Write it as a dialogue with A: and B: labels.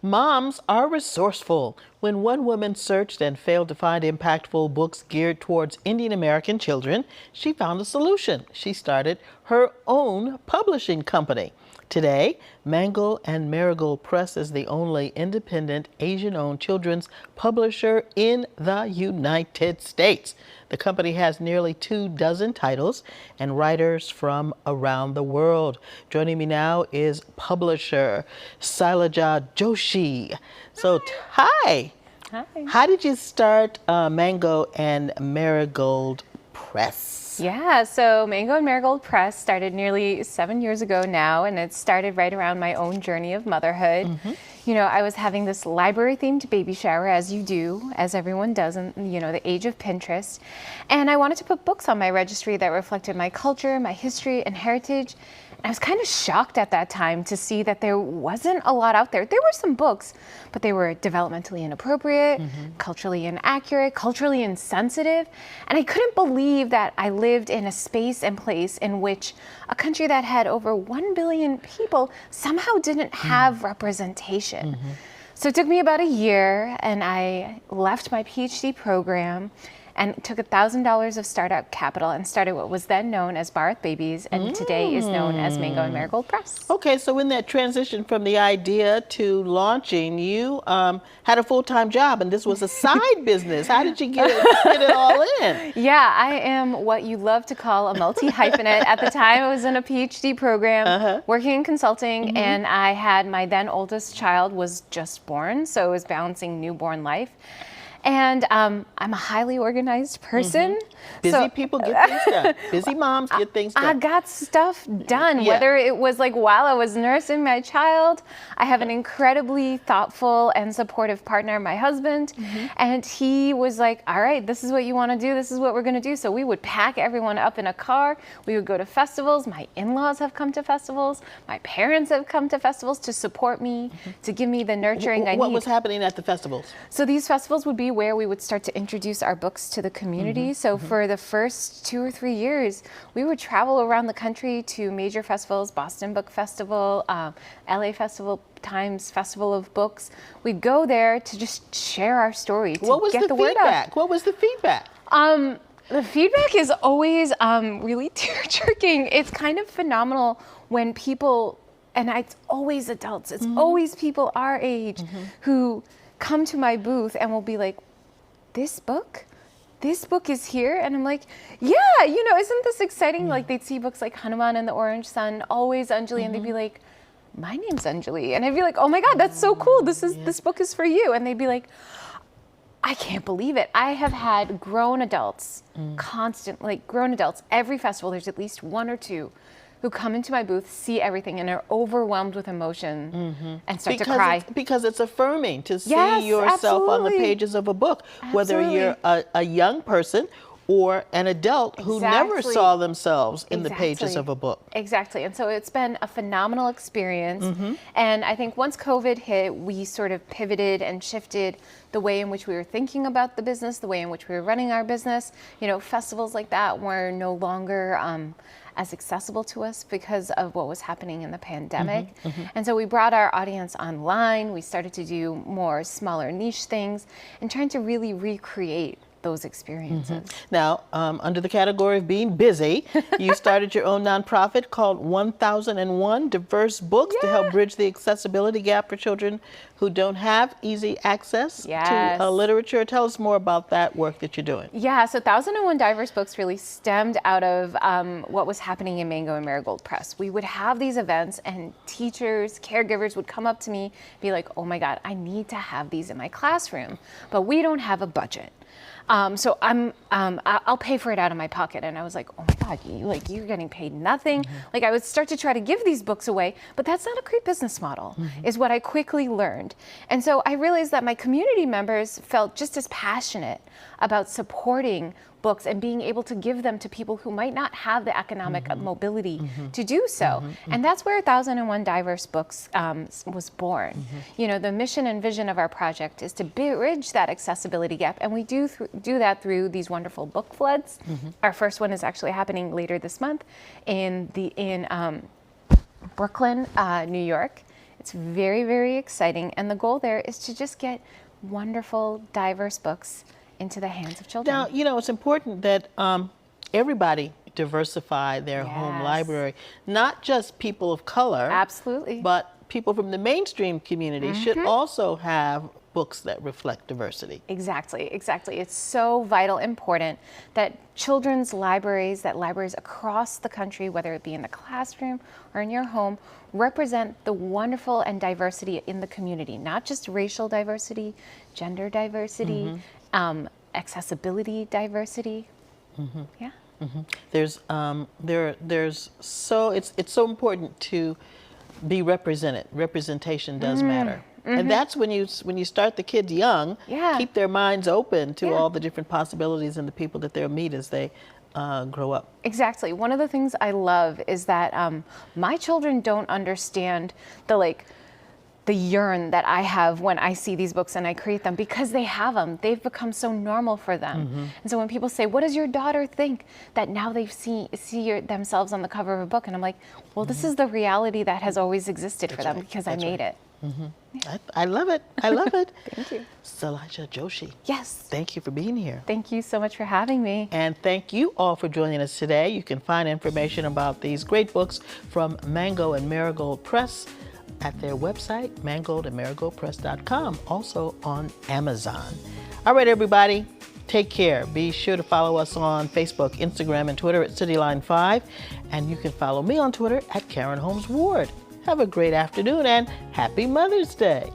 A: Moms are resourceful. When one woman searched and failed to find impactful books geared towards Indian American children, she found a solution. She started her own publishing company. Today, Mango and Marigold Press is the only independent Asian-owned children's publisher in the United States. The company has nearly 24 titles and writers from around the world. Joining me now is publisher Sailaja Joshi. So, hi.
B: Hi.
A: How did you start Mango and Marigold Press?
B: Yeah, so Mango and Marigold Press started nearly 7 years ago now, and it started right around my own journey of motherhood. You know, I was having this library-themed baby shower, as you do, as everyone does in, the age of Pinterest. And I wanted to put books on my registry that reflected my culture, my history, and heritage. And I was kind of shocked at that time to see that there wasn't a lot out there. There were some books, but they were developmentally inappropriate, culturally inaccurate, culturally insensitive. And I couldn't believe that I lived in a space and place in which a country that had over 1 billion people somehow didn't have representation. So it took me about a year, and I left my PhD program and took $1,000 of startup capital and started what was then known as Bharat Babies, and today is known as Mango and Marigold Press.
A: Okay, so in that transition from the idea to launching, you had a full-time job, and this was a side business. How did you get it all in?
B: Yeah, I am what you love to call a multi-hyphenate. At the time, I was in a PhD program, working in consulting, and I had my then oldest child was just born, so I was balancing newborn life. And I'm a highly organized person.
A: Busy people get things done. Busy moms get things done.
B: I got stuff done, whether it was like while I was nursing my child. I have an incredibly thoughtful and supportive partner, my husband, and he was like, all right, this is what you want to do. This is what we're going to do. So we would pack everyone up in a car. We would go to festivals. My in-laws have come to festivals. My parents have come to festivals to support me, to give me the nurturing I need.
A: What was happening at the festivals?
B: So these festivals would be where we would start to introduce our books to the community. So for the first 2 or 3 years, we would travel around the country to major festivals, Boston Book Festival, LA Festival, Times Festival of Books. We'd go there to just share our story, to get the word out.
A: What was the feedback?
B: The feedback is always really tear-jerking. It's kind of phenomenal when people, and it's always adults, it's always people our age who come to my booth and will be like, this book is here? And I'm like, yeah, isn't this exciting? Like they'd see books like Hanuman and the Orange Sun, always Anjali, and they'd be like, my name's Anjali. And I'd be like, oh my God, that's so cool. This book is for you. And they'd be like, I can't believe it. I have had grown adults, grown adults, every festival, there's at least 1 or 2 who come into my booth, see everything, and are overwhelmed with emotion and start to cry.
A: Because it's affirming to see yourself on the pages of a book, whether you're a young person or an adult who never saw themselves in the pages of a book.
B: Exactly. And so it's been a phenomenal experience. And I think once COVID hit, we sort of pivoted and shifted the way in which we were thinking about the business, the way in which we were running our business. Festivals like that were no longer as accessible to us because of what was happening in the pandemic. And so we brought our audience online. We started to do more smaller niche things and trying to really recreate those experiences.
A: Now, under the category of being busy, you started your own nonprofit called 1001 Diverse Books to help bridge the accessibility gap for children who don't have easy access to literature. Tell us more about that work that you're doing.
B: Yeah, so 1001 Diverse Books really stemmed out of what was happening in Mango and Marigold Press. We would have these events and teachers, caregivers would come up to me, be like, oh my God, I need to have these in my classroom, but we don't have a budget. So I'll pay for it out of my pocket. And I was like, oh my God, you're getting paid nothing. Like I would start to try to give these books away, but that's not a great business model, is what I quickly learned. And so I realized that my community members felt just as passionate about supporting books and being able to give them to people who might not have the economic mobility to do so. And that's where 1001 Diverse Books was born. The mission and vision of our project is to bridge that accessibility gap, and we do that through these wonderful book floods. Our first one is actually happening later this month in Brooklyn, New York. It's very, very exciting. And the goal there is to just get wonderful, diverse books into the hands of children.
A: Now, you know, it's important that everybody diversify their home
B: Yes.
A: library, not just people of color,
B: Absolutely.
A: but people from the mainstream community should also have books that reflect diversity.
B: Exactly, exactly. It's so vital, important that children's libraries, that libraries across the country, whether it be in the classroom or in your home, represent the wonderful and diversity in the community, not just racial diversity, gender diversity, accessibility diversity. Yeah.
A: There's it's so important to be represented. Representation does matter. And that's when you start the kids young,
B: Yeah.
A: keep their minds open to
B: Yeah.
A: all the different possibilities and the people that they'll meet as they grow up.
B: Exactly. One of the things I love is that my children don't understand the yearn that I have when I see these books and I create them, because they have them. They've become so normal for them. And so when people say, "What does your daughter think?" that now they see themselves on the cover of a book, and I'm like, "Well, this is the reality that has always existed for them
A: right.
B: because
A: That's
B: I made
A: right.
B: it."
A: I love it. I love it.
B: Thank you.
A: Szilagyi Joshi,
B: Yes.
A: thank you for being here.
B: Thank you so much for having me.
A: And thank you all for joining us today. You can find information about these great books from Mango and Marigold Press at their website, mangoldandmarigoldpress.com, also on Amazon. All right, everybody, take care. Be sure to follow us on Facebook, Instagram, and Twitter at CityLine5. And you can follow me on Twitter at Karen Holmes Ward. Have a great afternoon and happy Mother's Day.